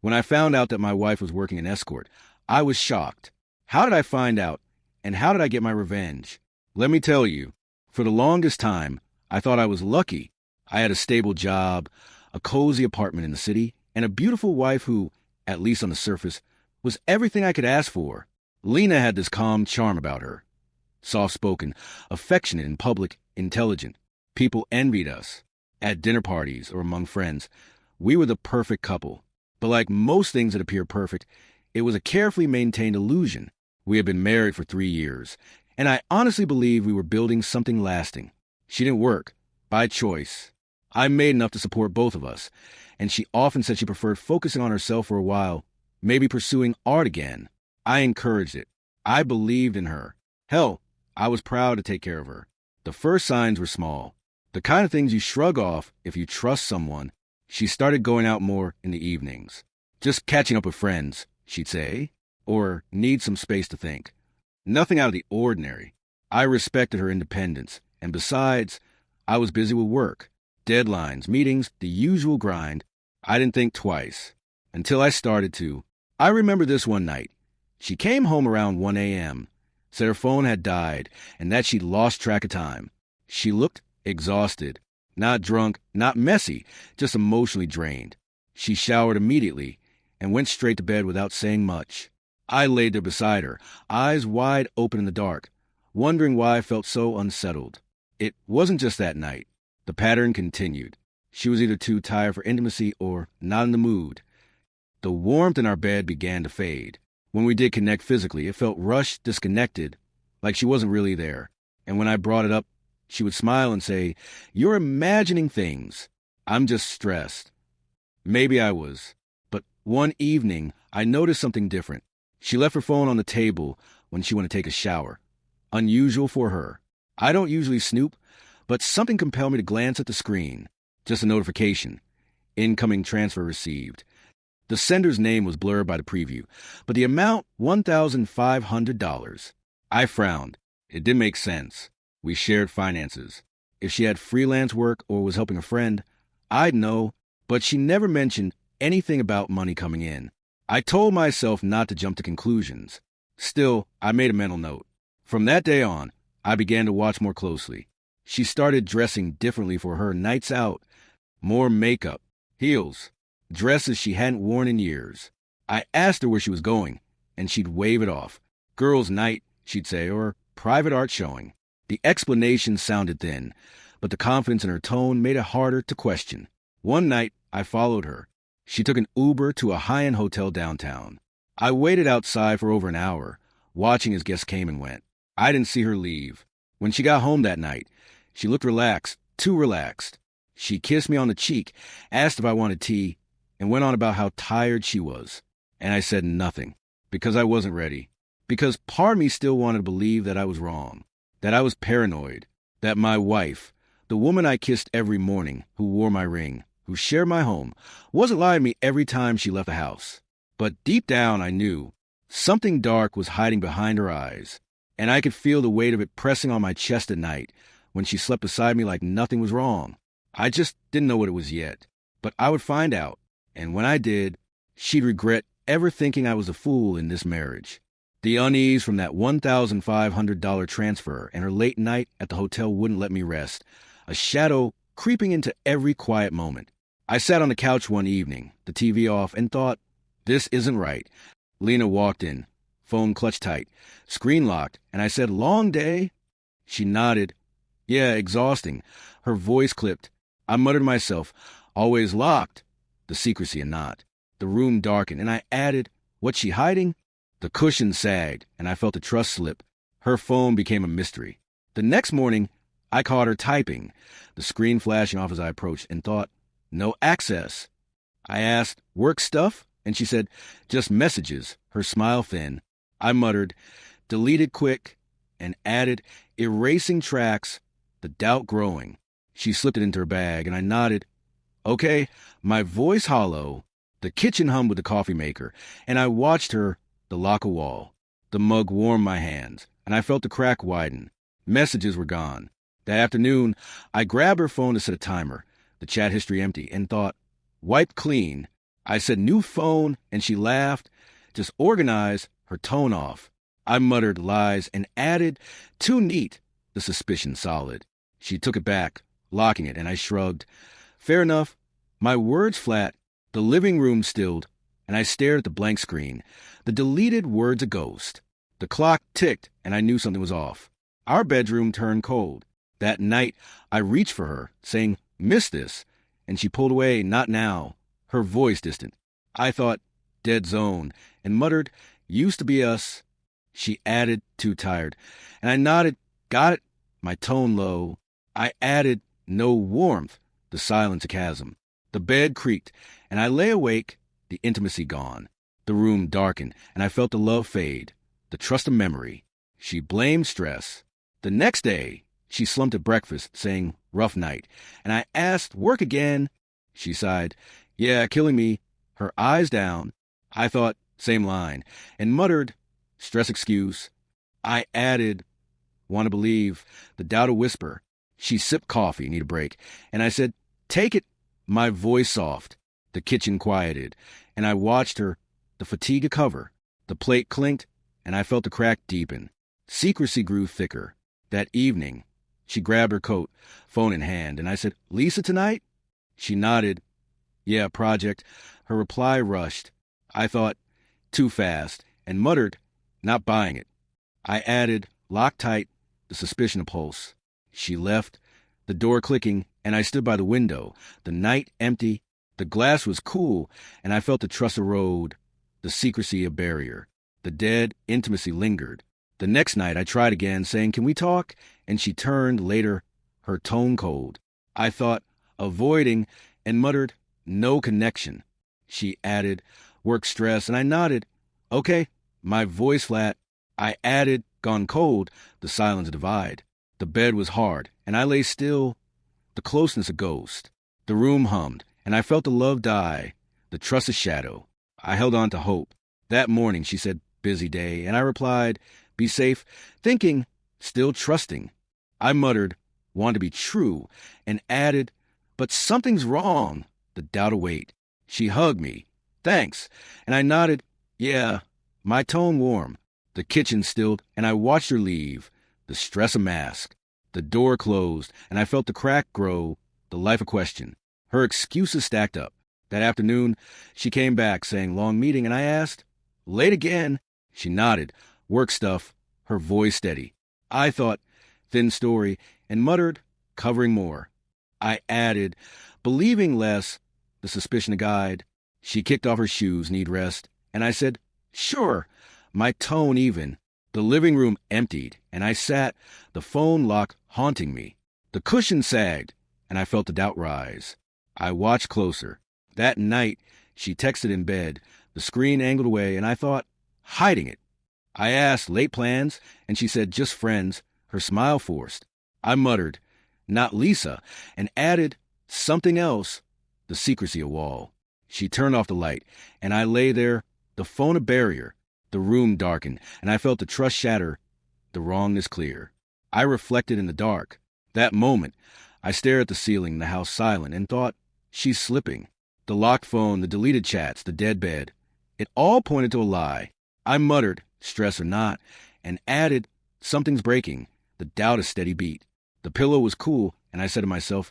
When I found out that my wife was working an escort, I was shocked. How did I find out, and how did I get my revenge? Let me tell you, for the longest time, I thought I was lucky. I had a stable job, a cozy apartment in the city, and a beautiful wife who, at least on the surface, was everything I could ask for. Lena had this calm charm about her. Soft-spoken, affectionate in public, intelligent. People envied us. At dinner parties or among friends, we were the perfect couple. But like most things that appear perfect, it was a carefully maintained illusion. We had been married for 3 years, and I honestly believe we were building something lasting. She didn't work, by choice. I made enough to support both of us, and she often said she preferred focusing on herself for a while, maybe pursuing art again. I encouraged it. I believed in her. Hell, I was proud to take care of her. The first signs were small. The kind of things you shrug off if you trust someone. She started going out more in the evenings. Just catching up with friends, she'd say, or need some space to think. Nothing out of the ordinary. I respected her independence, and besides, I was busy with work. Deadlines, meetings, the usual grind. I didn't think twice. Until I started to. I remember this one night. She came home around 1 a.m., said her phone had died, and that she'd lost track of time. She looked exhausted. Not drunk, not messy, just emotionally drained. She showered immediately and went straight to bed without saying much. I laid there beside her, eyes wide open in the dark, wondering why I felt so unsettled. It wasn't just that night. The pattern continued. She was either too tired for intimacy or not in the mood. The warmth in our bed began to fade. When we did connect physically, it felt rushed, disconnected, like she wasn't really there. And when I brought it up, she would smile and say, "You're imagining things. I'm just stressed." Maybe I was. But one evening, I noticed something different. She left her phone on the table when she went to take a shower. Unusual for her. I don't usually snoop, but something compelled me to glance at the screen. Just a notification. Incoming transfer received. The sender's name was blurred by the preview, but the amount, $1,500. I frowned. It didn't make sense. We shared finances. If she had freelance work or was helping a friend, I'd know, but she never mentioned anything about money coming in. I told myself not to jump to conclusions. Still, I made a mental note. From that day on, I began to watch more closely. She started dressing differently for her nights out. More makeup, heels, dresses she hadn't worn in years. I asked her where she was going, and she'd wave it off. Girls' night, she'd say, or private art showing. The explanation sounded thin, but the confidence in her tone made it harder to question. One night, I followed her. She took an Uber to a high-end hotel downtown. I waited outside for over an hour, watching as guests came and went. I didn't see her leave. When she got home that night, she looked relaxed, too relaxed. She kissed me on the cheek, asked if I wanted tea, and went on about how tired she was. And I said nothing, because I wasn't ready. Because part of me still wanted to believe that I was wrong, that I was paranoid, that my wife, the woman I kissed every morning, who wore my ring, who shared my home, wasn't lying to me every time she left the house. But deep down I knew something dark was hiding behind her eyes, and I could feel the weight of it pressing on my chest at night when she slept beside me like nothing was wrong. I just didn't know what it was yet, but I would find out, and when I did, she'd regret ever thinking I was a fool in this marriage. The unease from that $1,500 transfer and her late night at the hotel wouldn't let me rest, a shadow creeping into every quiet moment. I sat on the couch one evening, the TV off, and thought, this isn't right. Lena walked in, phone clutched tight, screen locked, and I said, "Long day?" She nodded. "Yeah, exhausting." Her voice clipped. I muttered to myself, "Always locked." The secrecy a knot. The room darkened, and I added, "What's she hiding?" The cushion sagged, and I felt the trust slip. Her phone became a mystery. The next morning, I caught her typing, the screen flashing off as I approached, and thought, no access. I asked, "Work stuff?" And she said, "Just messages," her smile thin. I muttered, "Deleted quick," and added, "Erasing tracks," the doubt growing. She slipped it into her bag, and I nodded. Okay, my voice hollow. The kitchen hummed with the coffee maker, and I watched her, the lock a wall. The mug warmed my hands, and I felt the crack widen. Messages were gone. That afternoon, I grabbed her phone to set a timer, the chat history empty, and thought, wiped clean. I said, new phone, and she laughed. Just organize, her tone off. I muttered lies and added, too neat, the suspicion solid. She took it back, locking it, and I shrugged. Fair enough. My words flat, the living room stilled, and I stared at the blank screen. The deleted words a ghost. The clock ticked, and I knew something was off. Our bedroom turned cold. That night, I reached for her, saying, miss this, and she pulled away, not now, her voice distant. I thought, dead zone, and muttered, used to be us. She added, too tired, and I nodded, got it, my tone low. I added, no warmth, the silence a chasm. The bed creaked, and I lay awake, the intimacy gone. The room darkened, and I felt the love fade, the trust of memory. She blamed stress. The next day, she slumped at breakfast, saying, rough night, and I asked, work again? She sighed, yeah, killing me, her eyes down. I thought, same line, and muttered, stress excuse. I added, want to believe, the doubt a whisper. She sipped coffee, need a break, and I said, take it, my voice soft. The kitchen quieted, and I watched her, the fatigue a cover. The plate clinked, and I felt the crack deepen. Secrecy grew thicker. That evening, she grabbed her coat, phone in hand, and I said, Lisa tonight? She nodded. Yeah, project. Her reply rushed. I thought, too fast, and muttered, not buying it. I added, lock tight, the suspicion a pulse. She left, the door clicking, and I stood by the window, the night empty. The glass was cool, and I felt the trust erode, the secrecy a barrier. The dead intimacy lingered. The next night I tried again, saying, can we talk? And she turned later, her tone cold. I thought, avoiding, and muttered, no connection. She added, work stress, and I nodded. Okay, my voice flat. I added, gone cold, the silence divide. The bed was hard, and I lay still, the closeness a ghost. The room hummed, and I felt the love die, the trust a shadow. I held on to hope. That morning she said, busy day, and I replied, be safe, thinking, still trusting. I muttered, want to be true, and added, but something's wrong, the doubt await. She hugged me, thanks, and I nodded, yeah, my tone warm. The kitchen stilled, and I watched her leave, the stress a mask. The door closed, and I felt the crack grow, the life a question. Her excuses stacked up. That afternoon, she came back, saying, long meeting, and I asked, late again? She nodded, work stuff, her voice steady. I thought, thin story, and muttered, covering more. I added, believing less, the suspicion a guide. She kicked off her shoes, need rest, and I said, sure, my tone even. The living room emptied, and I sat, the phone lock haunting me. The cushion sagged, and I felt the doubt rise. I watched closer. That night, she texted in bed, the screen angled away, and I thought, hiding it. I asked, late plans, and she said, just friends, her smile forced. I muttered, not Lisa, and added, something else, the secrecy a wall. She turned off the light, and I lay there, the phone a barrier. The room darkened, and I felt the trust shatter, the wrongness clear. I reflected in the dark. That moment, I stared at the ceiling, the house silent, and thought, she's slipping. The locked phone, the deleted chats, the dead bed. It all pointed to a lie. I muttered, stress or not, and added, something's breaking, the doubt a steady beat. The pillow was cool, and I said to myself,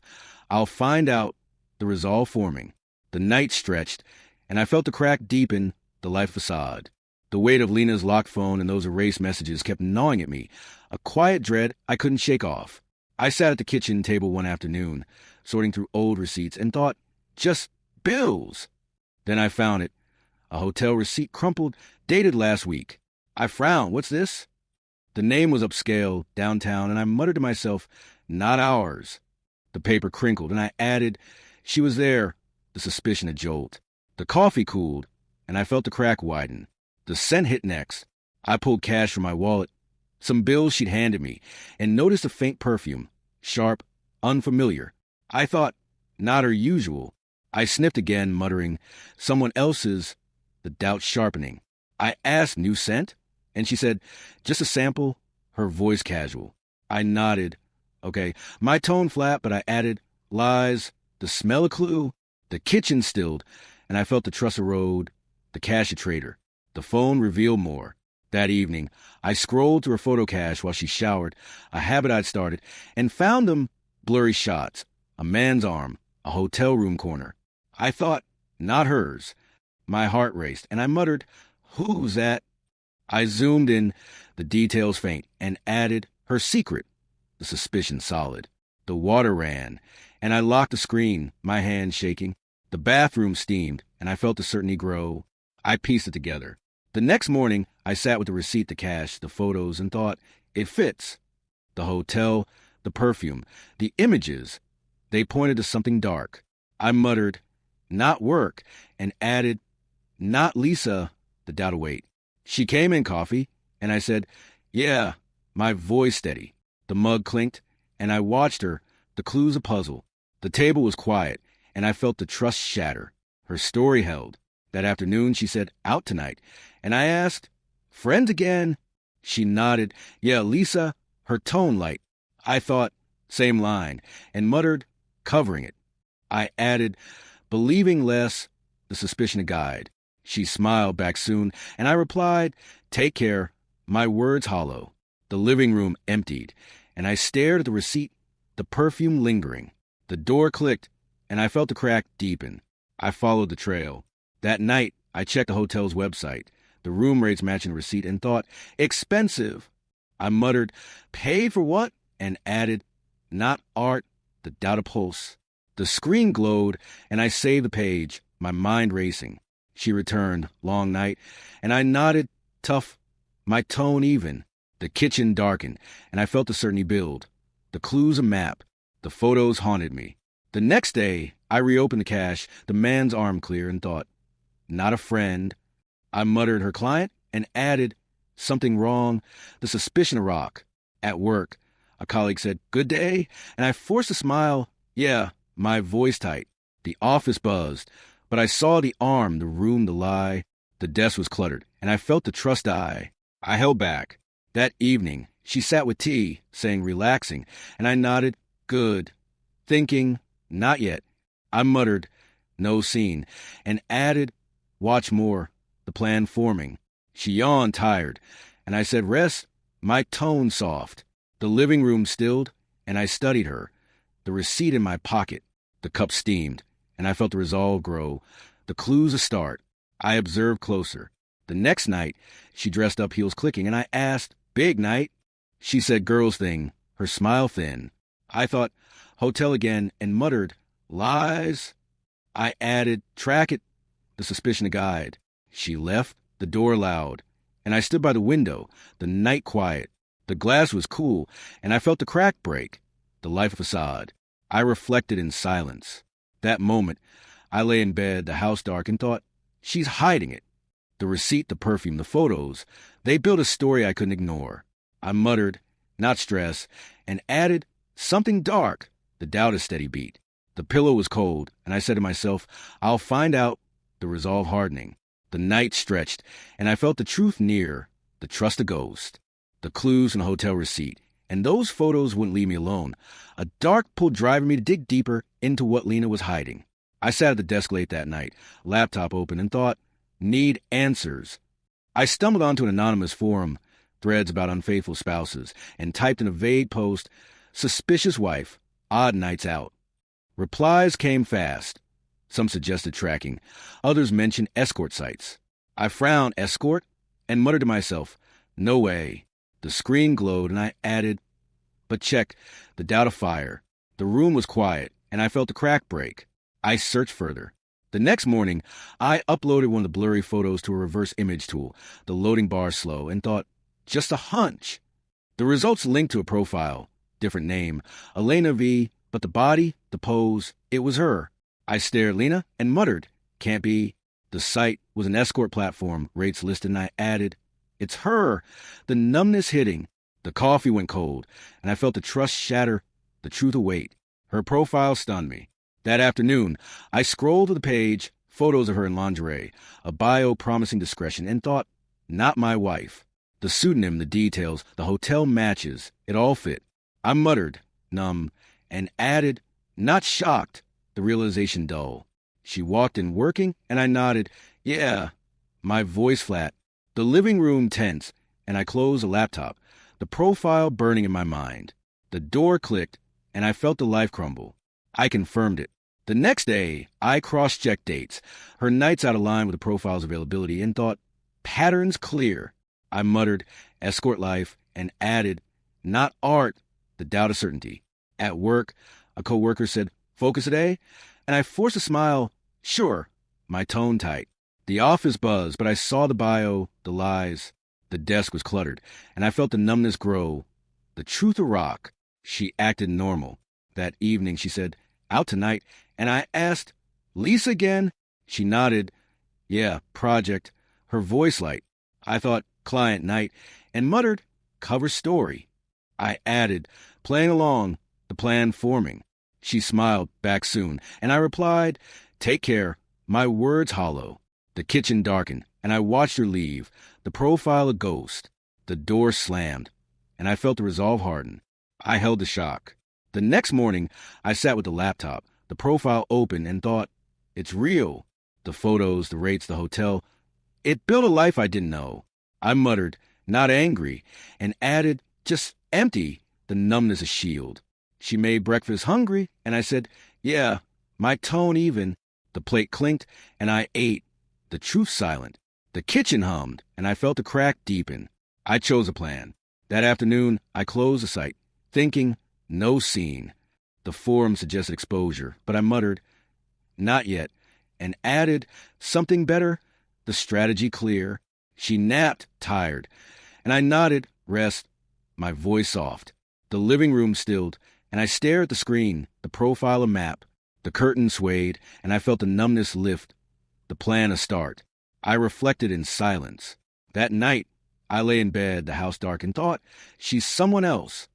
I'll find out, the resolve forming. The night stretched, and I felt the crack deepen, the life facade. The weight of Lena's locked phone and those erased messages kept gnawing at me, a quiet dread I couldn't shake off. I sat at the kitchen table one afternoon, sorting through old receipts, and thought, just bills. Then I found it, a hotel receipt crumpled, dated last week. I frowned, what's this? The name was upscale, downtown, and I muttered to myself, not ours. The paper crinkled, and I added, she was there, the suspicion a jolt. The coffee cooled, and I felt the crack widen. The scent hit next. I pulled cash from my wallet, some bills she'd handed me, and noticed a faint perfume, sharp, unfamiliar. I thought, not her usual. I sniffed again, muttering, someone else's, the doubt sharpening. I asked, new scent? And she said, just a sample, her voice casual. I nodded. Okay, my tone flat, but I added, lies, the smell a clue. The kitchen stilled, and I felt the trust erode, the cache a traitor. The phone revealed more. That evening, I scrolled through her photo cache while she showered, a habit I'd started, and found them blurry shots, a man's arm, a hotel room corner. I thought, not hers. My heart raced, and I muttered, "Who's that?" I zoomed in, the details faint, and added, "her secret." The suspicion solid. The water ran, and I locked the screen, my hands shaking. The bathroom steamed, and I felt the certainty grow. I pieced it together. The next morning, I sat with the receipt, the cash, the photos, and thought, it fits. The hotel, the perfume, the images, they pointed to something dark. I muttered, "Not work," and added, "Not Lisa." The doubt await. She came in coffee, and I said, "Yeah," my voice steady. The mug clinked, and I watched her, the clues a puzzle. The table was quiet, and I felt the trust shatter. Her story held. That afternoon, she said, "Out tonight." And I asked, "Friends again?" She nodded. "Yeah, Lisa," her tone light. I thought, same line, and muttered, covering it. I added, "Believing less," the suspicion a guide. She smiled back soon, and I replied, "Take care," my words hollow. The living room emptied, and I stared at the receipt, the perfume lingering. The door clicked, and I felt the crack deepen. I followed the trail. That night, I checked the hotel's website, the room rates matching the receipt, and thought, expensive. I muttered, "Paid for what?" and added, "Not art," the doubt a pulse. The screen glowed, and I saved the page, my mind racing. She returned, long night, and I nodded, tough, my tone even. The kitchen darkened, and I felt the certainty build. The clues a map. The photos haunted me. The next day, I reopened the cache, the man's arm clear, and thought, not a friend. I muttered her client and added, something wrong, the suspicion a rock. At work, a colleague said, "Good day?" And I forced a smile. Yeah, my voice tight. The office buzzed, but I saw the arm, the room, the lie. The desk was cluttered, and I felt the trust die. I held back. That evening, she sat with tea, saying relaxing, and I nodded, good. Thinking, not yet. I muttered, no scene, and added, watch more, the plan forming. She yawned, tired, and I said, rest, my tone soft. The living room stilled, and I studied her. The receipt in my pocket, the cup steamed, and I felt the resolve grow. The clues a start. I observed closer. The next night, she dressed up, heels clicking, and I asked, big night? She said, girl's thing, her smile thin. I thought, hotel again, and muttered, lies? I added, track it, the suspicion a guide. She left, the door loud, and I stood by the window, the night quiet. The glass was cool, and I felt the crack break, the life facade. I reflected in silence. That moment, I lay in bed, the house dark, and thought, she's hiding it. The receipt, the perfume, the photos, they built a story I couldn't ignore. I muttered, not stress, and added, something dark. The doubt a steady beat. The pillow was cold, and I said to myself, I'll find out, the resolve hardening. The night stretched, and I felt the truth near, the trust a ghost. The clues in the hotel receipt, and those photos wouldn't leave me alone. A dark pull driving me to dig deeper into what Lena was hiding. I sat at the desk late that night, laptop open, and thought, need answers. I stumbled onto an anonymous forum, threads about unfaithful spouses, and typed in a vague post, suspicious wife, odd nights out. Replies came fast. Some suggested tracking. Others mentioned escort sites. I frowned, escort, and muttered to myself, no way. The screen glowed, and I added, but check, the doubt of fire. The room was quiet, and I felt the crack break. I searched further. The next morning, I uploaded one of the blurry photos to a reverse image tool, the loading bar slow, and thought, just a hunch. The results linked to a profile, different name, Elena V., but the body, the pose, it was her. I stared at Lena and muttered, can't be. The site was an escort platform, rates listed, and I added, it's her. The numbness hitting. The coffee went cold, and I felt the trust shatter, the truth await. Her profile stunned me. That afternoon, I scrolled to the page, photos of her in lingerie, a bio promising discretion, and thought, not my wife. The pseudonym, the details, the hotel matches, it all fit. I muttered, numb, and added, not shocked, the realization dull. She walked in working, and I nodded, yeah, my voice flat. The living room tense, and I closed the laptop, the profile burning in my mind. The door clicked, and I felt the life crumble. I confirmed it. The next day, I cross-checked dates. Her nights out of line with the profile's availability and thought, patterns clear. I muttered, escort life, and added, not art, the doubt of certainty. At work, a coworker said, focus today? And I forced a smile, sure, my tone tight. The office buzzed, but I saw the bio, the lies. The desk was cluttered, and I felt the numbness grow. The truth a rock. She acted normal. That evening, she said, out tonight, and I asked, Lisa again? She nodded, yeah, project. Her voice light. I thought, client night, and muttered, cover story. I added, playing along, the plan forming. She smiled back soon, and I replied, take care, my words hollow. The kitchen darkened, and I watched her leave, the profile a ghost. The door slammed, and I felt the resolve harden. I held the shock. The next morning, I sat with the laptop, the profile open, and thought, it's real. The photos, the rates, the hotel. It built a life I didn't know. I muttered, not angry, and added, just empty, the numbness a shield. She made breakfast hungry, and I said, yeah, my tone even. The plate clinked, and I ate. The truth silent. The kitchen hummed, and I felt the crack deepen. I chose a plan. That afternoon, I closed the site, thinking, no scene. The forum suggested exposure, but I muttered, not yet, and added, something better, the strategy clear. She napped, tired, and I nodded, rest, my voice soft. The living room stilled, and I stared at the screen, the profile a map. The curtain swayed, and I felt the numbness lift, the plan a start. I reflected in silence. That night, I lay in bed, the house dark, and thought, she's someone else.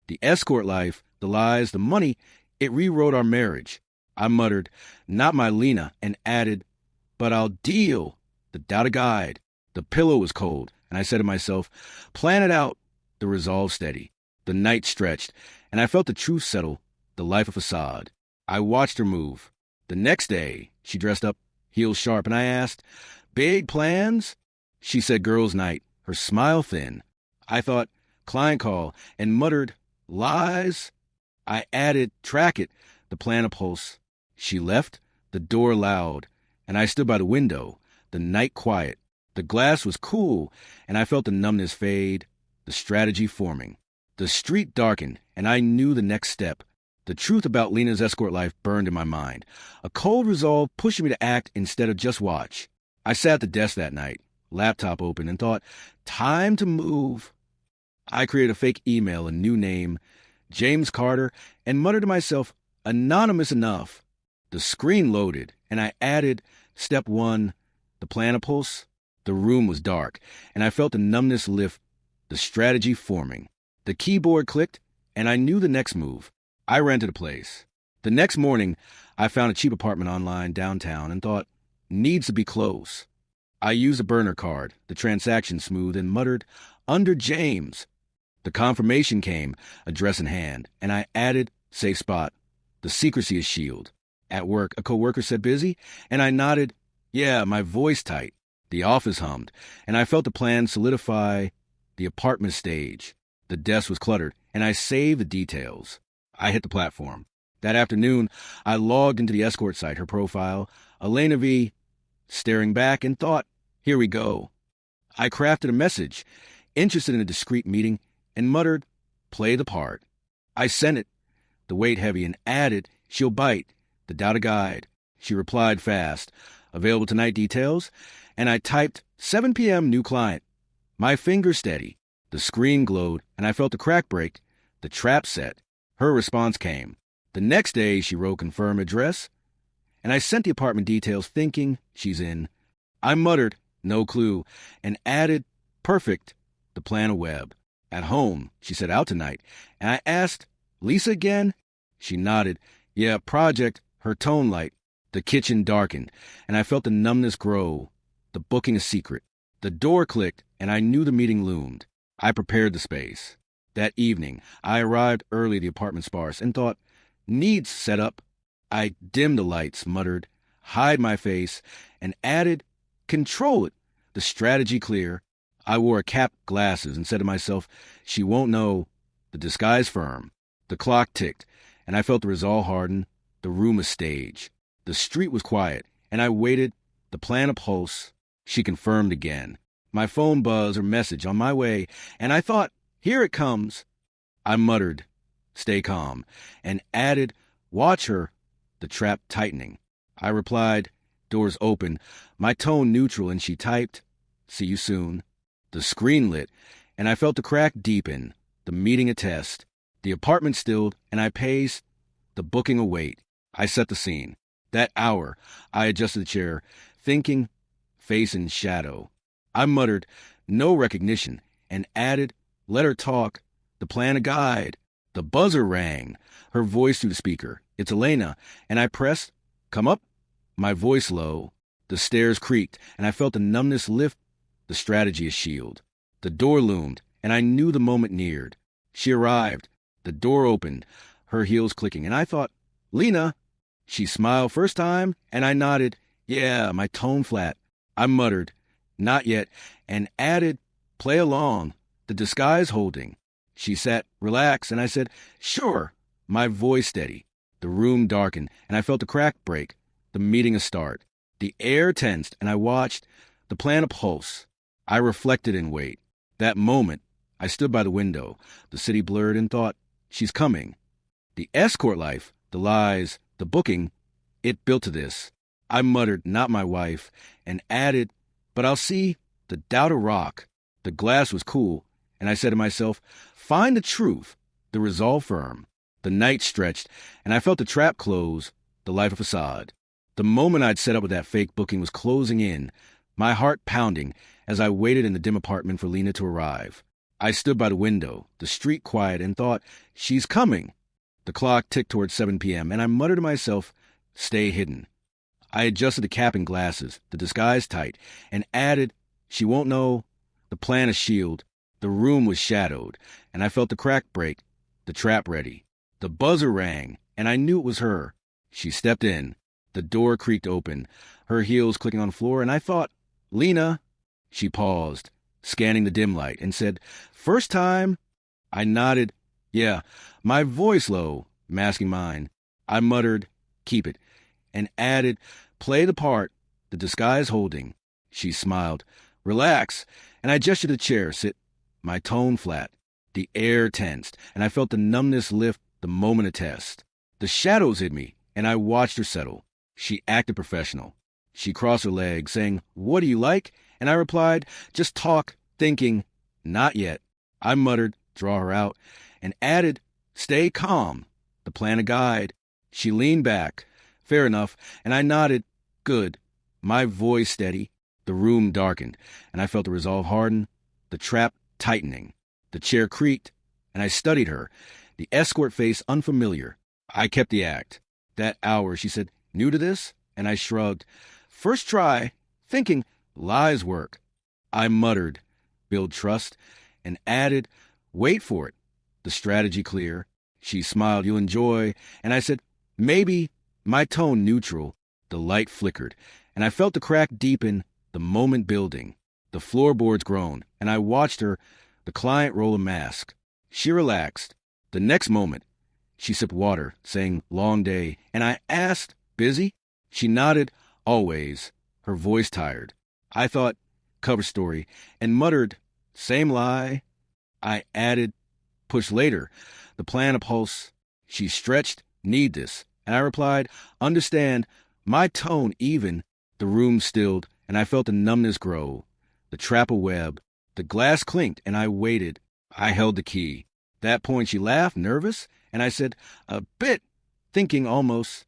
The escort life, the lies, the money, it rewrote our marriage. I muttered, not my Lena, and added, but I'll deal. The doubt a guide. The pillow was cold, and I said to myself, plan it out. The resolve steady. The night stretched, and I felt the truth settle, the life a facade. I watched her move. The next day, she dressed up, heels sharp, and I asked, big plans? She said girls' night, her smile thin. I thought, client call, and muttered, lies? I added, track it, the plan a pulse. She left, the door loud, and I stood by the window, the night quiet. The glass was cool, and I felt the numbness fade, the strategy forming. The street darkened, and I knew the next step. The truth about Lena's escort life burned in my mind, a cold resolve pushing me to act instead of just watch. I sat at the desk that night, laptop open, and thought, time to move. I created a fake email, a new name, James Carter, and muttered to myself, anonymous enough. The screen loaded, and I added, step 1, the planipulse. The room was dark, and I felt the numbness lift, the strategy forming. The keyboard clicked, and I knew the next move. I rented a place. The next morning, I found a cheap apartment online downtown and thought, needs to be close. I used a burner card, the transaction smooth, and muttered, under James. The confirmation came, address in hand, and I added, safe spot. The secrecy is shield. At work, a coworker said busy, and I nodded, yeah, my voice tight. The office hummed, and I felt the plan solidify, the apartment stage. The desk was cluttered, and I saved the details. I hit the platform. That afternoon, I logged into the escort site, her profile, Elena V, staring back, and thought, here we go. I crafted a message, interested in a discreet meeting, and muttered, play the part. I sent it, the weight heavy, and added, she'll bite, the doubt a guide. She replied fast, available tonight details, and I typed, 7 p.m. new client. My fingers steady. The screen glowed, and I felt the crack break, the trap set. Her response came. The next day, she wrote confirm address, and I sent the apartment details thinking she's in. I muttered, no clue, and added, perfect, the plan a web. At home, she said out tonight, and I asked, Lisa again? She nodded, yeah, project, her tone light. The kitchen darkened, and I felt the numbness grow, the booking a secret. The door clicked, and I knew the meeting loomed. I prepared the space. That evening, I arrived early at the apartment sparse and thought, needs set up. I dimmed the lights, muttered, hide my face, and added, control it, the strategy clear. I wore a cap, glasses, and said to myself, she won't know, the disguise firm. The clock ticked, and I felt the resolve harden, the room a stage. The street was quiet, and I waited, the plan a pulse. She confirmed again. My phone buzzed, her message on my way, and I thought, here it comes. I muttered, stay calm, and added, watch her, the trap tightening. I replied, doors open, my tone neutral, and she typed, see you soon. The screen lit, and I felt the crack deepen, the meeting a test. The apartment stilled, and I paced, the booking await. I set the scene. That hour, I adjusted the chair, thinking, face in shadow. I muttered, no recognition, and added, let her talk, the plan a guide. The buzzer rang, her voice through the speaker. It's Elena, and I pressed, come up, my voice low. The stairs creaked, and I felt the numbness lift, the strategy a shield. The door loomed, and I knew the moment neared. She arrived. The door opened, her heels clicking, and I thought, Lena. She smiled first time, and I nodded, yeah, my tone flat. I muttered, not yet, and added, play along, the disguise holding. She sat, relax, and I said, sure, my voice steady. The room darkened, and I felt the crack break, the meeting a start. The air tensed, and I watched, the plan a pulse. I reflected in wait. That moment, I stood by the window, the city blurred, and thought, she's coming. The escort life, the lies, the booking, it built to this. I muttered, not my wife, and added, but I'll see, the doubt a rock. The glass was cool, and I said to myself, find the truth, the resolve firm. The night stretched, and I felt the trap close, the life a facade. The moment I'd set up with that fake booking was closing in, my heart pounding as I waited in the dim apartment for Lena to arrive. I stood by the window, the street quiet, and thought, she's coming. The clock ticked towards 7 p.m., and I muttered to myself, stay hidden. I adjusted the cap and glasses, the disguise tight, and added, she won't know, the plan a shield. The room was shadowed, and I felt the crack break, the trap ready. The buzzer rang, and I knew it was her. She stepped in. The door creaked open, her heels clicking on the floor, and I thought, Lena. She paused, scanning the dim light, and said, first time? I nodded, yeah, my voice low, masking mine. I muttered, keep it, and added, play the part, the disguise holding. She smiled, relax, and I gestured the chair, sit, my tone flat. The air tensed, and I felt the numbness lift the moment a test. The shadows hid me, and I watched her settle. She acted professional. She crossed her legs, saying, what do you like? And I replied, just talk, thinking, not yet. I muttered, draw her out, and added, stay calm, the plan a guide. She leaned back, fair enough, and I nodded, good. My voice steady. The room darkened, and I felt the resolve harden, the trap tightening. The chair creaked, and I studied her, the escort face unfamiliar. I kept the act. That hour, she said, new to this? And I shrugged. First try, thinking, lies work. I muttered, build trust, and added, wait for it, the strategy clear. She smiled, you'll enjoy, and I said, maybe, my tone neutral. The light flickered, and I felt the crack deepen, the moment building. The floorboards groaned, and I watched her, the client roll a mask. She relaxed. The next moment, she sipped water, saying, long day, and I asked, busy? She nodded, always, her voice tired. I thought, cover story, and muttered, same lie. I added, push later, the plan a pulse. She stretched, need this, and I replied, understand, my tone even. The room stilled, and I felt the numbness grow, the trap a web. The glass clinked, and I waited. I held the key. That point she laughed, nervous, and I said, a bit, thinking almost.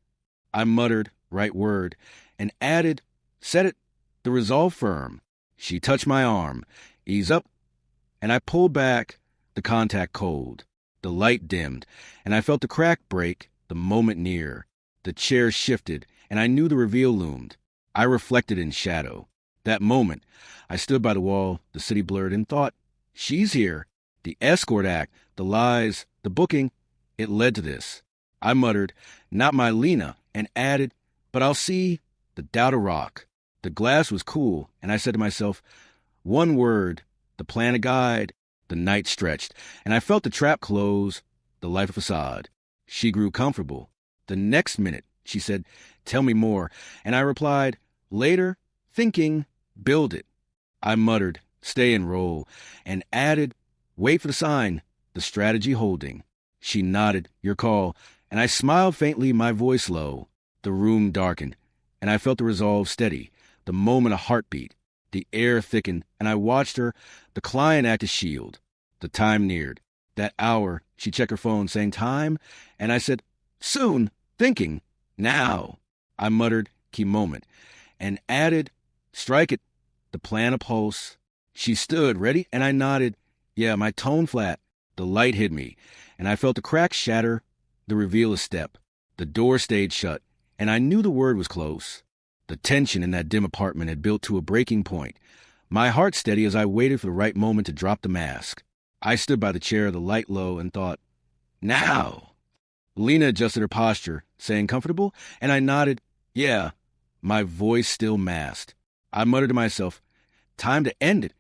I muttered, right word, and added, said it, the resolve firm. She touched my arm, ease up, and I pulled back, the contact cold. The light dimmed, and I felt the crack break, the moment near. The chair shifted, and I knew the reveal loomed. I reflected in shadow. That moment, I stood by the wall, the city blurred, and thought, she's here. The escort act, the lies, the booking, it led to this. I muttered, not my Lena, and added, but I'll see, the doubt a rock. The glass was cool, and I said to myself, one word, the plan a guide. The night stretched, and I felt the trap close, the life a facade. She grew comfortable. The next minute, she said, tell me more, and I replied, later, thinking, build it. I muttered, stay and roll, and added, wait for the sign, the strategy holding. She nodded, your call, and I smiled faintly, my voice low. The room darkened, and I felt the resolve steady, the moment a heartbeat. The air thickened, and I watched her, the client act as shield. The time neared. That hour, she checked her phone, saying, time? And I said, soon, thinking, now. I muttered, key moment, and added, strike it, the plan a pulse. She stood, ready, and I nodded. Yeah, my tone flat. The light hit me, and I felt the crack shatter, the reveal a step. The door stayed shut, and I knew the word was close. The tension in that dim apartment had built to a breaking point. My heart steady as I waited for the right moment to drop the mask. I stood by the chair, the light low, and thought, now. Lena adjusted her posture, saying comfortable, and I nodded, yeah, my voice still masked. I muttered to myself, time to end it,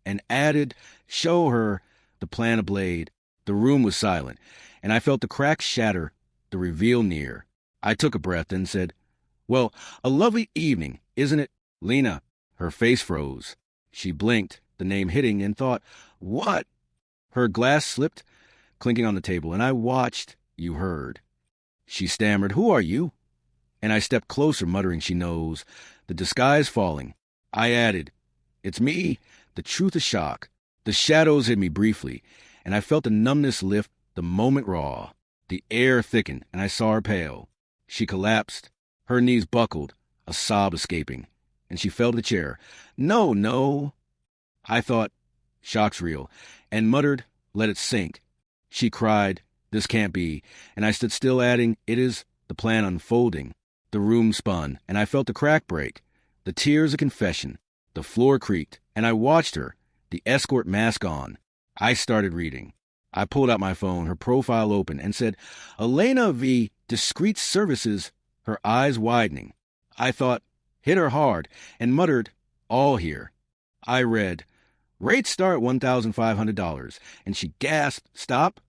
and added, show her, the plan a blade. The room was silent, and I felt the crack shatter, the reveal near. I took a breath and said, well, a lovely evening, isn't it? Lena. Her face froze. She blinked, the name hitting, and thought, what? Her glass slipped, clinking on the table, and I watched, you heard. She stammered, who are you? And I stepped closer, muttering, she knows. The disguise falling. I added, it's me. The truth a shock. The shadows hit me briefly, and I felt the numbness lift, the moment raw. The air thickened, and I saw her pale. She collapsed. Her knees buckled, a sob escaping, and she fell to the chair. No, no. I thought, shock's real, and muttered, let it sink. She cried, this can't be, and I stood still, adding, it is, the plan unfolding. The room spun, and I felt the crack break. The tears a confession. The floor creaked, and I watched her, the escort mask on. I started reading. I pulled out my phone, her profile open, and said, Elena V. Discreet Services, her eyes widening. I thought, hit her hard, and muttered, all here. I read, rates start at $1,500, and she gasped, stop.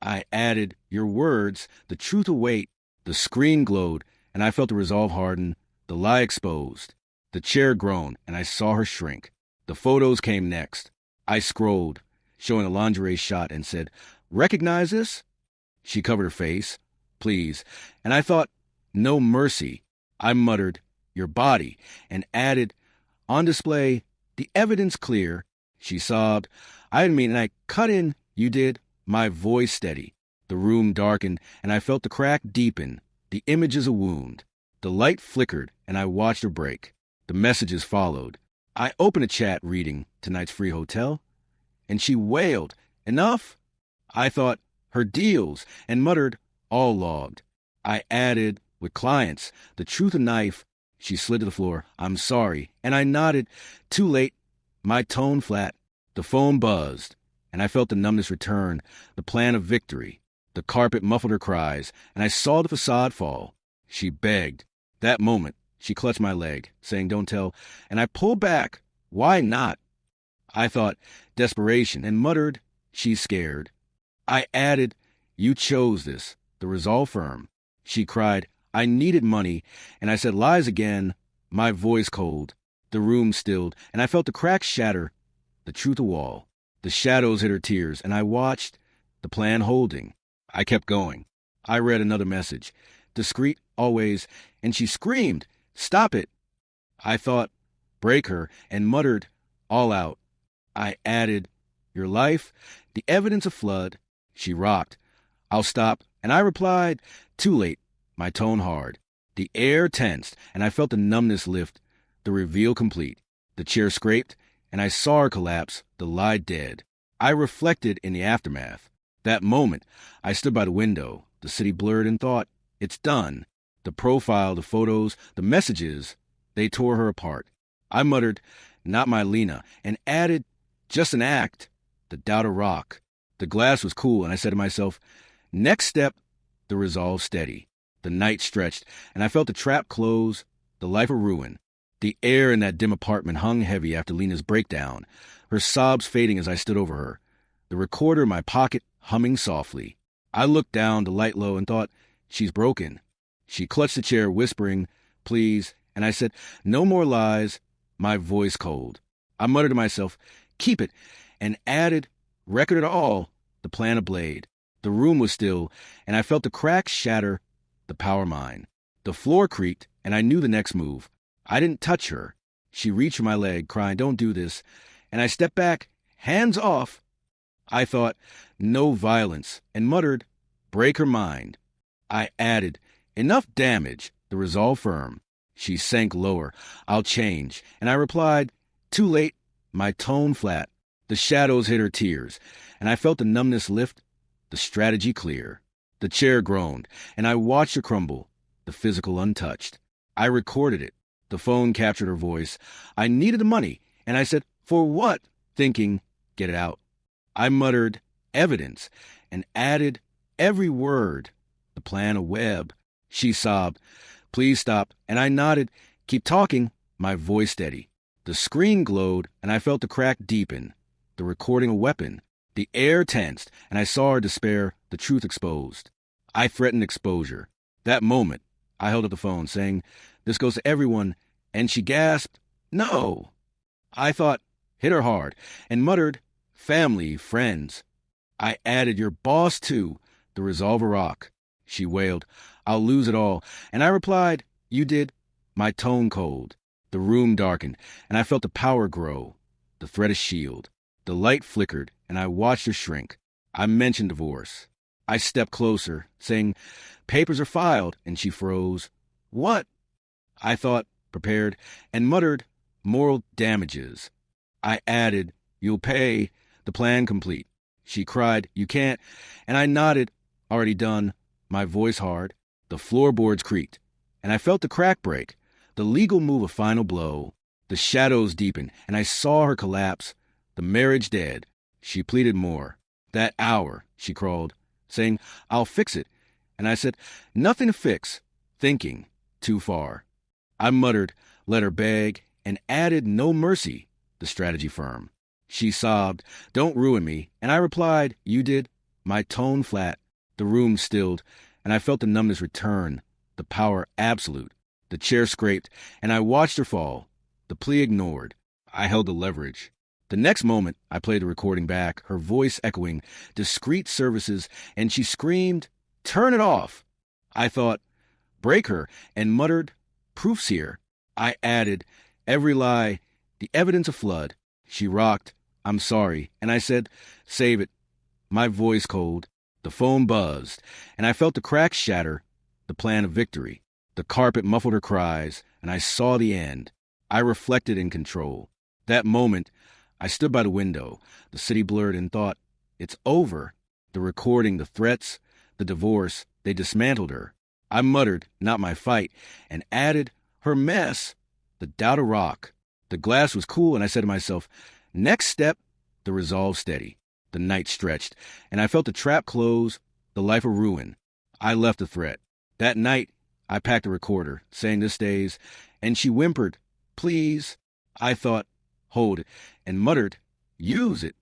I added, your words, the truth await. The screen glowed, and I felt the resolve harden, the lie exposed. The chair groaned, and I saw her shrink. The photos came next. I scrolled, showing a lingerie shot, and said, recognize this? She covered her face, please, and I thought, no mercy. I muttered, your body, and added, on display, the evidence clear. She sobbed, I didn't mean, and I cut in, you did, my voice steady. The room darkened, and I felt the crack deepen, the images a wound. The light flickered, and I watched her break. The messages followed. I opened a chat reading tonight's free hotel, and she wailed, enough? I thought, her deals, and muttered, all logged. I added, with clients, the truth a knife. She slid to the floor, I'm sorry, and I nodded, too late. My tone flat. The phone buzzed, and I felt the numbness return, the plan of victory. The carpet muffled her cries, and I saw the facade fall. She begged. That moment, she clutched my leg, saying, don't tell, and I pulled back. Why not? I thought, desperation, and muttered, she's scared. I added, you chose this, the resolve firm. She cried, I needed money, and I said lies again, my voice cold. The room stilled, and I felt the cracks shatter, the truth a wall. The shadows hid her tears, and I watched, the plan holding. I kept going. I read another message, discreet, always, and she screamed, stop it. I thought, break her, and muttered, all out. I added, your life, the evidence of flood. She rocked. I'll stop, and I replied, too late, my tone hard. The air tensed, and I felt the numbness lift, the reveal complete. The chair scraped, and I saw her collapse, the lie dead. I reflected in the aftermath. That moment, I stood by the window, the city blurred, and thought, it's done. The profile, the photos, the messages, they tore her apart. I muttered, not my Lena, and added, just an act, the doubt a rock. The glass was cool, and I said to myself, next step, the resolve steady. The night stretched, and I felt the trap close, the life of ruin. The air in that dim apartment hung heavy after Lena's breakdown, her sobs fading as I stood over her, the recorder in my pocket humming softly. I looked down, the light low, and thought, she's broken. She clutched the chair, whispering, please, and I said, no more lies, my voice cold. I muttered to myself, keep it, and added, record it all, the plan ablaze. The room was still, and I felt the cracks shatter, the power mine. The floor creaked, and I knew the next move. I didn't touch her. She reached for my leg, crying, don't do this, and I stepped back, hands off. I thought, no violence, and muttered, break her mind. I added, enough damage, the resolve firm. She sank lower, I'll change, and I replied, too late, my tone flat. The shadows hid her tears, and I felt the numbness lift, the strategy clear. The chair groaned, and I watched her crumble, the physical untouched. I recorded it. The phone captured her voice. I needed the money, and I said, for what? Thinking, get it out. I muttered, evidence, and added, every word, the plan a web. She sobbed, please stop, and I nodded, keep talking, my voice steady. The screen glowed, and I felt the crack deepen, the recording a weapon. The air tensed, and I saw her despair, the truth exposed. I threatened exposure. That moment, I held up the phone, saying, this goes to everyone, and she gasped, no. I thought, hit her hard, and muttered, family, friends. I added, your boss too, the resolve a rock. She wailed, I'll lose it all, and I replied, you did, my tone cold. The room darkened, and I felt the power grow, the thread a shield. The light flickered, and I watched her shrink. I mentioned divorce. I stepped closer, saying, papers are filed, and she froze. What? I thought, prepared, and muttered, moral damages. I added, you'll pay, the plan complete. She cried, you can't, and I nodded, already done, my voice hard. The floorboards creaked, and I felt the crack break, the legal move a final blow. The shadows deepened, and I saw her collapse, the marriage dead. She pleaded more. That hour, she crawled, saying, I'll fix it. And I said, nothing to fix, thinking, too far. I muttered, let her beg, and added, no mercy, the strategy firm. She sobbed, don't ruin me, and I replied, you did, my tone flat. The room stilled, and I felt the numbness return, the power absolute. The chair scraped, and I watched her fall, the plea ignored. I held the leverage. The next moment, I played the recording back, her voice echoing, discreet services, and she screamed, turn it off. I thought, break her, and muttered, proof's here. I added, every lie, the evidence a flood. She rocked, I'm sorry, and I said, save it. My voice cold. The phone buzzed, and I felt the cracks shatter, the plan of victory. The carpet muffled her cries, and I saw the end. I reflected in control. That moment, I stood by the window, the city blurred, and thought, it's over. The recording, the threats, the divorce, they dismantled her. I muttered, not my fight, and added, her mess, the doubt a rock. The glass was cool, and I said to myself, next step, the resolve steady. The night stretched, and I felt the trap close, the life a ruin. I left the threat. That night, I packed a recorder, saying this stays, and she whimpered, please. I thought, hold it, and muttered, use it.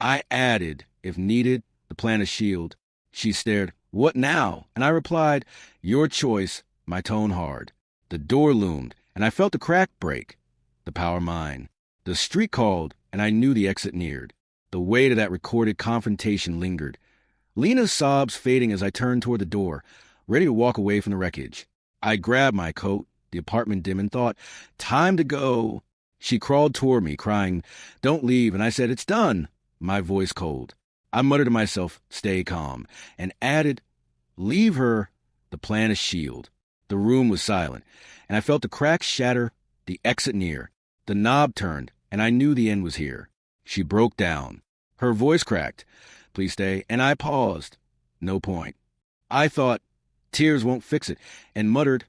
I added, if needed, the plan a shield. She stared, what now? And I replied, your choice, my tone hard. The door loomed, and I felt the crack break, the power mine. The street called, and I knew the exit neared. The weight of that recorded confrontation lingered. Lena's sobs fading as I turned toward the door, ready to walk away from the wreckage. I grabbed my coat, the apartment dim, and thought, time to go. She crawled toward me, crying, don't leave, and I said, it's done, my voice cold. I muttered to myself, stay calm, and added, leave her, the plan a shield. The room was silent, and I felt the cracks shatter, the exit near. The knob turned, and I knew the end was here. She broke down. Her voice cracked, please stay, and I paused. No point. I thought, tears won't fix it, and muttered,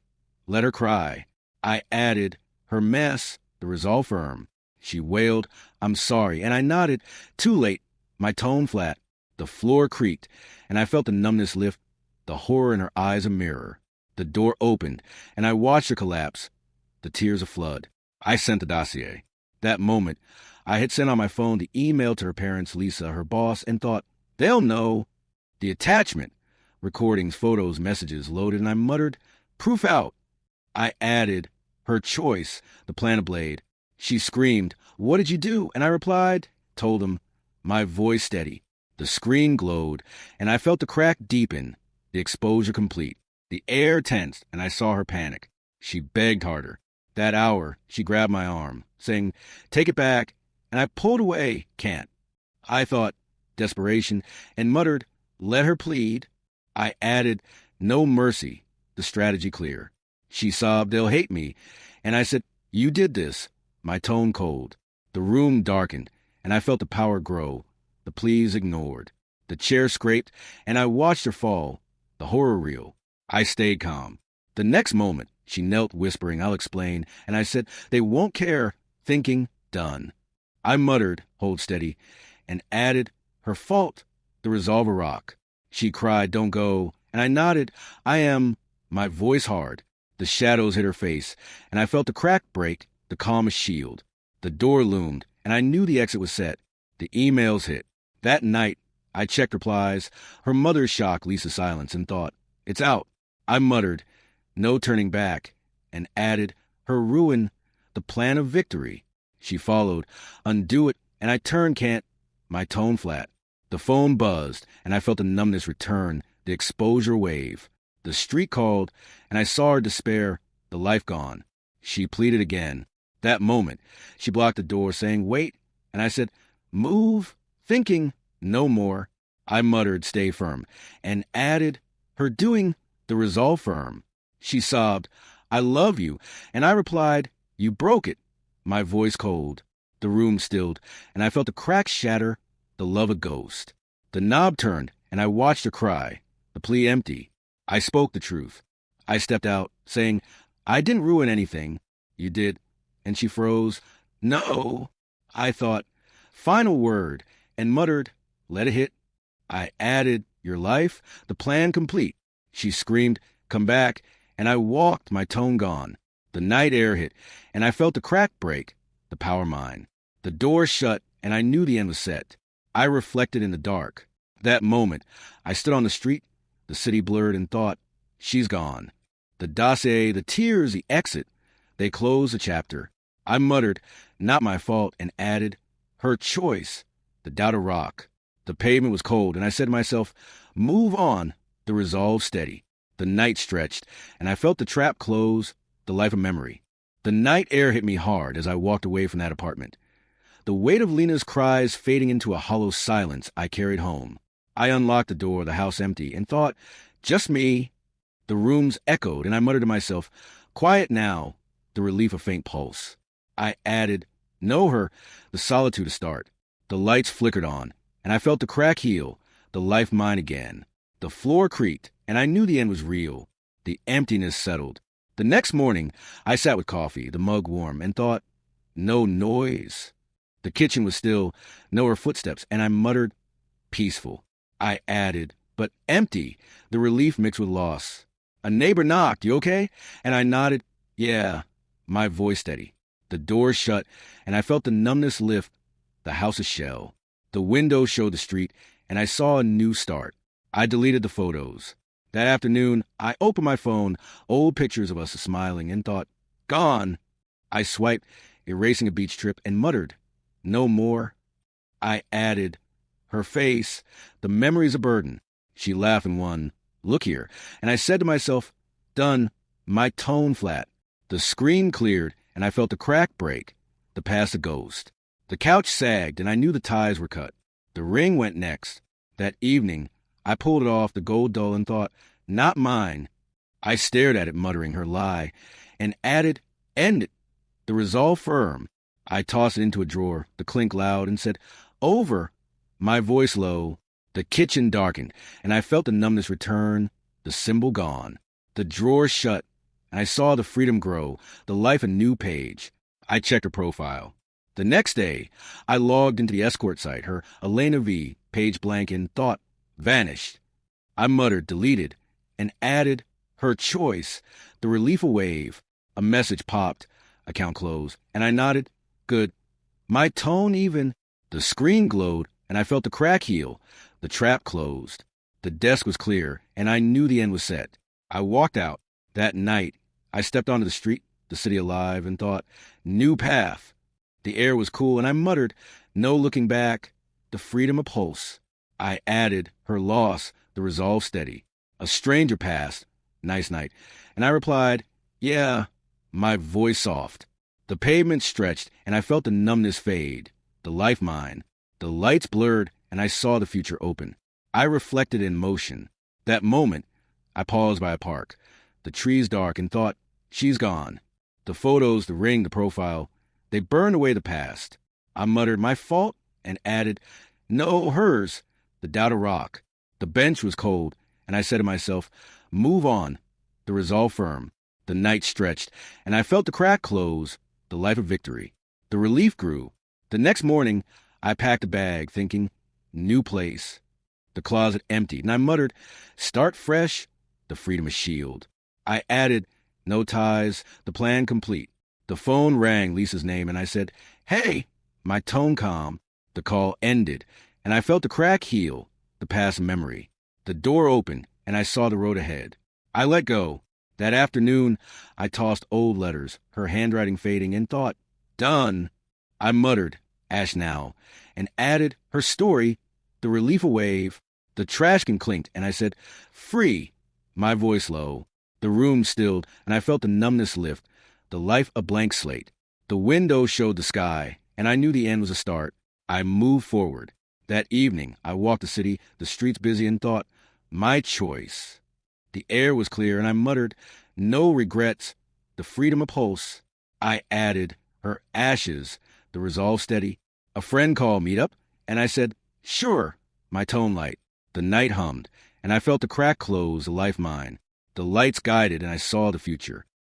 let her cry. I added, her mess, the resolve firm. She wailed, I'm sorry, and I nodded, too late, my tone flat. The floor creaked, and I felt the numbness lift, the horror in her eyes a mirror. The door opened, and I watched her collapse, the tears a flood. I sent the dossier. That moment, I had sent on my phone the email to her parents, Lisa, her boss, and thought, they'll know. The attachment, recordings, photos, messages loaded, and I muttered, proof out. I added, her choice, the planter blade. She screamed, what did you do? And I replied, told him, my voice steady. The screen glowed, and I felt the crack deepen, the exposure complete. The air tensed, and I saw her panic. She begged harder. That hour, she grabbed my arm, saying, take it back, and I pulled away, can't. I thought, desperation, and muttered, let her plead. I added, no mercy, the strategy clear. She sobbed, they'll hate me, and I said, you did this, my tone cold. The room darkened, and I felt the power grow, the pleas ignored. The chair scraped, and I watched her fall, the horror reel. I stayed calm. The next moment, she knelt, whispering, I'll explain, and I said, they won't care, thinking, done. I muttered, hold steady, and added, her fault, the resolve a rock. She cried, don't go, and I nodded, I am, my voice hard. The shadows hit her face, and I felt the crack break, the calm a shield. The door loomed, and I knew the exit was set. The emails hit. That night, I checked replies. Her mother's shock, Lisa's silence, and thought, it's out. I muttered, no turning back, and added, her ruin, the plan of victory. She followed, undo it, and I turned, can't, my tone flat. The phone buzzed, and I felt the numbness return, the exposure wave. The street called, and I saw her despair, the life gone. She pleaded again. That moment, she blocked the door, saying, wait, and I said, move, thinking, no more. I muttered, stay firm, and added, her doing, the resolve firm. She sobbed, I love you, and I replied, you broke it. My voice cold. The room stilled, and I felt the crack shatter, the love a ghost. The knob turned, and I watched her cry, the plea empty. I spoke the truth. I stepped out, saying, I didn't ruin anything. You did. And she froze. No. I thought, final word, and muttered, let it hit. I added, your life, the plan complete. She screamed, come back, and I walked, my tone gone. The night air hit, and I felt the crack break, the power mine. The door shut, and I knew the end was set. I reflected in the dark. That moment, I stood on the street, the city blurred, and thought, she's gone. The dossier, the tears, the exit, they closed the chapter. I muttered, not my fault, and added, her choice, the doubt a rock. The pavement was cold, and I said to myself, move on, the resolve steady. The night stretched, and I felt the trap close, the life of memory. The night air hit me hard as I walked away from that apartment. The weight of Lena's cries fading into a hollow silence I carried home. I unlocked the door, the house empty, and thought, just me. The rooms echoed, and I muttered to myself, quiet now, the relief of faint pulse. I added, know her, the solitude to start. The lights flickered on, and I felt the crack heal, the life mine again. The floor creaked, and I knew the end was real. The emptiness settled. The next morning, I sat with coffee, the mug warm, and thought, no noise. The kitchen was still, no her footsteps, and I muttered, peaceful. I added, but empty, the relief mixed with loss. A neighbor knocked, you okay? And I nodded, yeah, my voice steady. The door shut, and I felt the numbness lift, the house a shell. The window showed the street, and I saw a new start. I deleted the photos. That afternoon, I opened my phone, old pictures of us smiling, and thought, gone. I swiped, erasing a beach trip, and muttered, no more. I added, her face, the memory's a burden. She laughed and won, look here. And I said to myself, done, my tone flat. The screen cleared, and I felt the crack break, the past a ghost. The couch sagged, and I knew the ties were cut. The ring went next. That evening, I pulled it off, the gold dull, and thought, not mine. I stared at it, muttering her lie, and added, end it, the resolve firm. I tossed it into a drawer, the clink loud, and said, over. My voice low. The kitchen darkened, and I felt the numbness return, the symbol gone. The drawer shut, and I saw the freedom grow, the life a new page. I checked her profile. The next day, I logged into the escort site, her Elena V, page blank, and thought, vanished. I muttered, deleted, and added, her choice, the relief a wave, A message popped. Account closed. And I nodded. Good. My tone even. The screen glowed, and I felt the crack heal. The trap closed. The desk was clear, and I knew the end was set. I walked out. That night, I stepped onto the street, the city alive, and thought, new path. The air was cool, and I muttered, no looking back, the freedom a pulse. I added, her loss, the resolve steady. A stranger passed, nice night, and I replied, yeah, my voice soft. The pavement stretched, and I felt the numbness fade, the life mine. The lights blurred, and I saw the future open. I reflected in motion. That moment, I paused by a park. The trees dark, and thought, she's gone. The photos, the ring, the profile, they burned away the past. I muttered, my fault, and added, no, hers. The doubt a rock. The bench was cold, and I said to myself, move on. The resolve firm. The night stretched, and I felt the crack close, the life of victory. The relief grew. The next morning, I packed a bag, thinking, new place. The closet emptied, and I muttered, start fresh, the freedom a shield. I added, no ties, the plan complete. The phone rang, Lisa's name, and I said, hey, my tone calm. The call ended, and I felt the crack heal, the past memory. The door opened, and I saw the road ahead. I let go. That afternoon, I tossed old letters, her handwriting fading, and thought, done. I muttered, ash now, and added, her story, the relief a wave. The trash can clinked, and I said, free. My voice low. The room stilled, and I felt the numbness lift, the life a blank slate. The window showed the sky, and I knew the end was a start. I moved forward. That evening, I walked the city, the streets busy, and thought, my choice. The air was clear, and I muttered, no regrets, the freedom a pulse. I added, her ashes, the resolve steady. A friend called, meet up, and I said, sure, my tone light. The night hummed, and I felt the crack close, the life mine. The lights guided, and I saw the future.